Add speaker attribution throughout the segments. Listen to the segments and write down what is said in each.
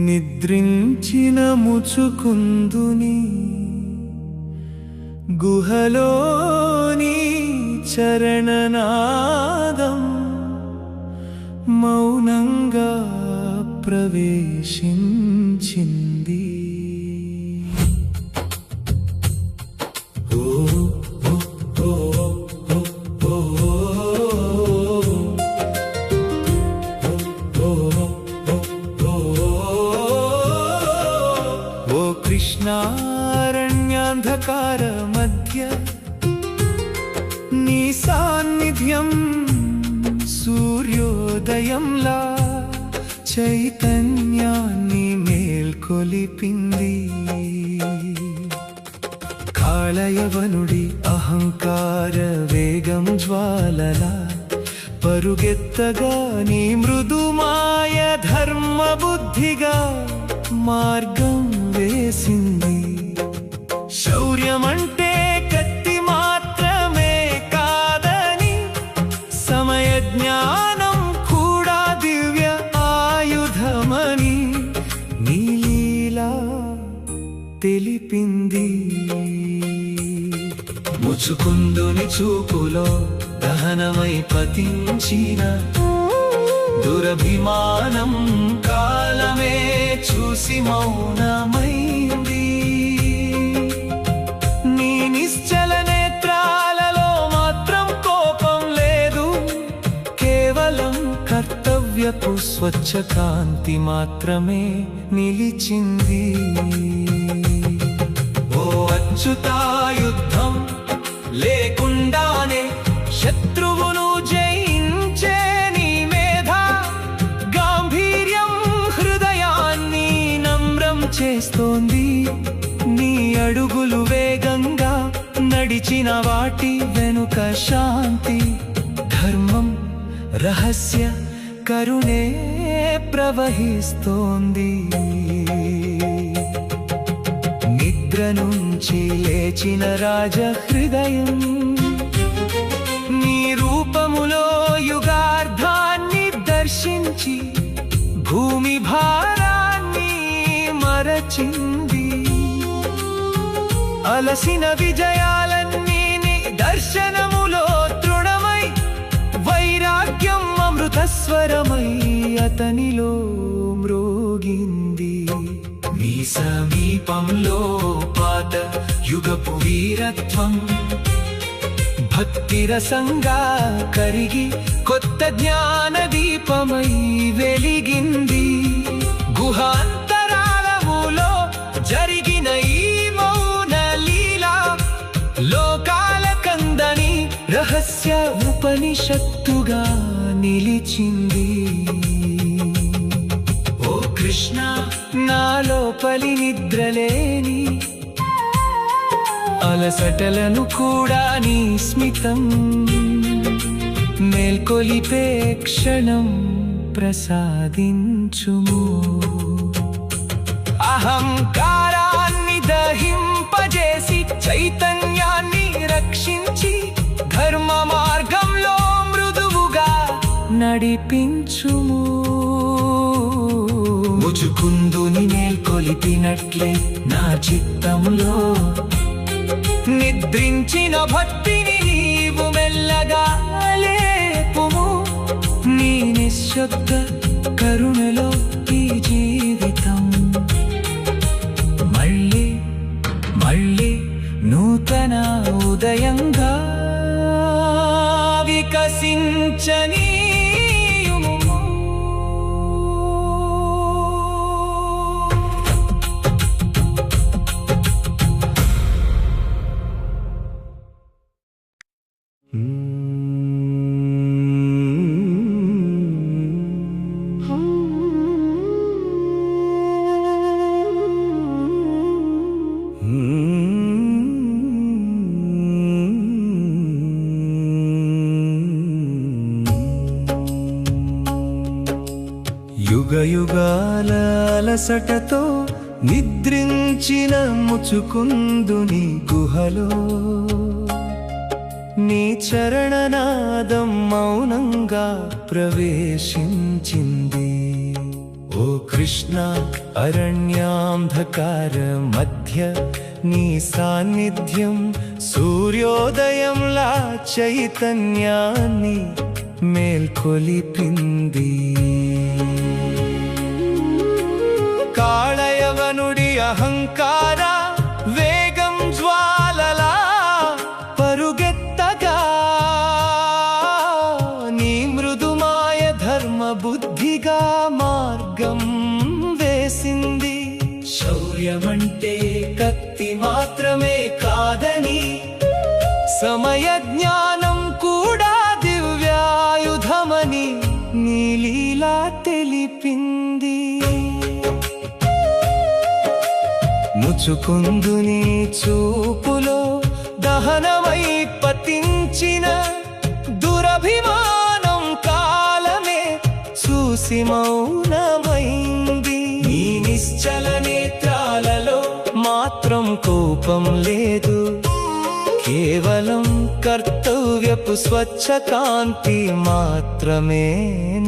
Speaker 1: నిద్రించిన ముచుకుందుని గుహలోని చరణనాదం మౌనంగా ప్రవేశించింది. ఓ కృష్ణారణ్యాంధకార మధ్య నీ సాన్నిధ్యం సూర్యోదయంలా చైతన్యాన్ని మేల్కొలిపింది. కాళయవనుడి అహంకార వేగం జ్వాలలా పరుగెత్తగా నీ మృదుమాయ ధర్మ బుద్ధిగా మార్గం వేసింది. శౌర్యమంటే కత్తి మాత్రమే కాదని, సమయ జ్ఞానం కూడా దివ్య ఆయుధమని నీ లీలా తెలిపింది. ముచుకుందుని చూపులో దహనమై పతించిన దురభిమానం కాలమే చూసి మౌనమైంది. నీ నిశ్చల నేత్రాలలో మాత్రం కోపం లేదు, కేవలం కర్తవ్యపు స్వచ్ఛ కాంతి మాత్రమే నిలిచింది. ఓ అచ్యుతాయుద్ధం లేకుండానే శత్రువును జయించే నీ మేధ గాంభీర్యం హృదయాన్ని నమ్రం చేస్తోంది. నీ అడుగులు వేగంగా నడిచిన వాటి వెనుక శాంతి, ధర్మం, రహస్య కరుణే ప్రవహిస్తోంది. నిద్ర నుంచి లేచిన రాజ హృదయం నీ రూపములో యుగార్ధాన్ని దర్శించి భూమి భారాన్ని మరచింది. అలసిన విజయాలన్నీ నీ దర్శనములో తృణమై, వైరాగ్యం అమృతస్వరమై అతనిలో మ్రోగింది. నీ సమీపంలో పాత యుగపు వీరత్వం భక్తి రసంగా కరిగి కొత్త జ్ఞాన దీపమై వెలిగింది. గుహాంతరాలములో జరిగిన ఈ మౌన లీలా లోకాల కందని రహస్య ఉపనిషత్తుగా నిలిచింది. ఓ కృష్ణ, నా లోపలి నిద్రలేని అలసటలను కూడా నీ స్మితం మేల్కొలిపే క్షణం ప్రసాదించుము. అహంకారాన్ని దహింపజేసి చైతన్యాన్ని రక్షించి ధర్మ మార్గంలో మృదువుగా నడిపించుము. ముచుకుందుని మేల్కొలిపినట్లే నా చిత్తంలో నిద్రించిన భక్తిని నీవు మెల్లగా లేపుము. నీ నిశ్శబ్ద కరుణలో ఈ జీవితం మళ్ళీ మళ్ళీ నూతన ఉదయంగా వికసించని యుగయుగాల అలసటతో నిద్రించిన ముచుకుందుని గుహలో నీ చరణనాదం మౌనంగా ప్రవేశించింది. ఓ ఓ కృష్ణ అరణ్యాంధకార మధ్య నీ సాన్నిధ్యం సూర్యోదయంలా చైతన్యాన్ని మేల్కొలిపింది. కాళయవనుడి అహంకార వేగం జ్వాలలా పరుగెత్తగా నీ మృదుమాయ ధర్మ బుద్ధిగా మార్గం వేసింది. శౌర్యమంటే కత్తి మాత్రమే కాదని, సమయ జ్ఞానం కూడా దివ్యాయుధమని నీ లీలా తెలిపింది. ముచుకుందుని చూపులో దహనమై పతించిన దురభిమానం కాలమే చూసి మౌనమైంది. నీ నిశ్చల నేత్రాలలో మాత్రం కోపం లేదు, కేవలం కర్తవ్యపు స్వచ్ఛ కాంతి మాత్రమే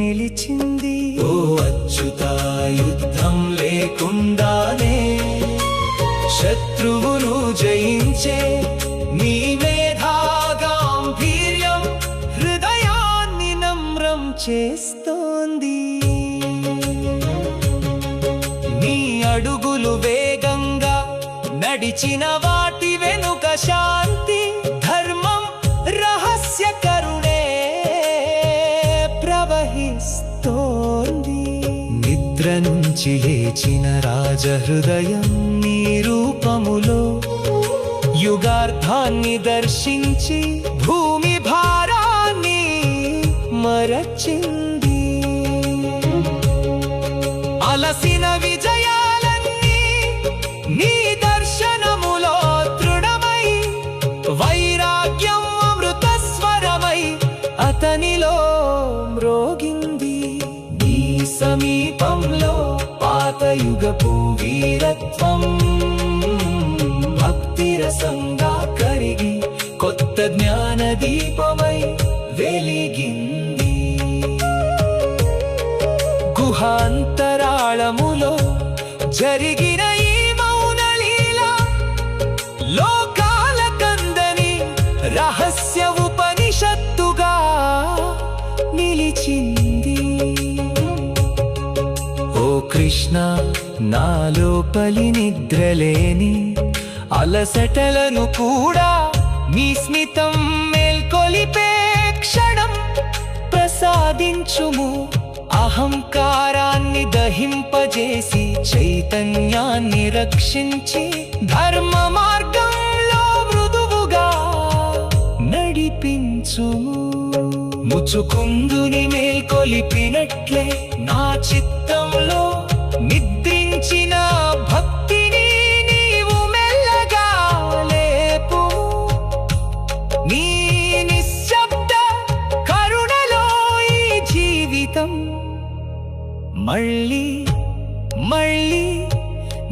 Speaker 1: నిలిచింది. ఓ అచ్యుత, యుద్ధం లేకుండానే శత్రువును జయించే నీ మేధాగాంభీర్యం హృదయాన్ని నమ్రం చేస్తోంది. నీ అడుగులు వేగంగా నడిచిన వాటి వెనుక శాంతి, ధర్మం, రహస్య కరుణే ప్రవహిస్తోంది. నిద్ర నుంచి లేచిన రాజహృదయం నీ రూపములో యుగార్థాన్ని దర్శించి భూమి భారాన్ని మరచింది. అలసిన విజయాలన్నీ నీ దర్శనములో దృఢమై, వైరాగ్యం అమృత స్వరమై అతనిలో మ్రోగింది. నీ సమీపంలో పాతయుగపు వీరత్వం భక్తిరసంగా కరిగి కొత్త జ్ఞాన దీపమై వెలిగింది. గుహాంతరాళములో జరిగిన ఈ మౌనలీల లోకాల కందని రహస్య ఉపనిషత్తుగా నిలిచింది. ఓ కృష్ణ, నా లోపలి నిద్రలేని అలసటలను కూడా నీ స్మితం మేల్కొలిపే క్షణం ప్రసాదించుము. అహంకారాన్ని దహింపజేసి చైతన్యాన్ని రక్షించి ధర్మ మార్గంలో మృదువుగా నడిపించుము. ముచుకుందుని మేల్కొలిపినట్లే నా చిత్తంలో నిద్రించిన భక్తిని నీవు మెల్లగా లేపు. నీ నిశ్శబ్ద కరుణలో ఈ జీవితం మళ్ళీ మళ్ళీ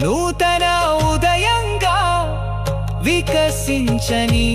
Speaker 1: నూతన ఉదయంగా వికసించని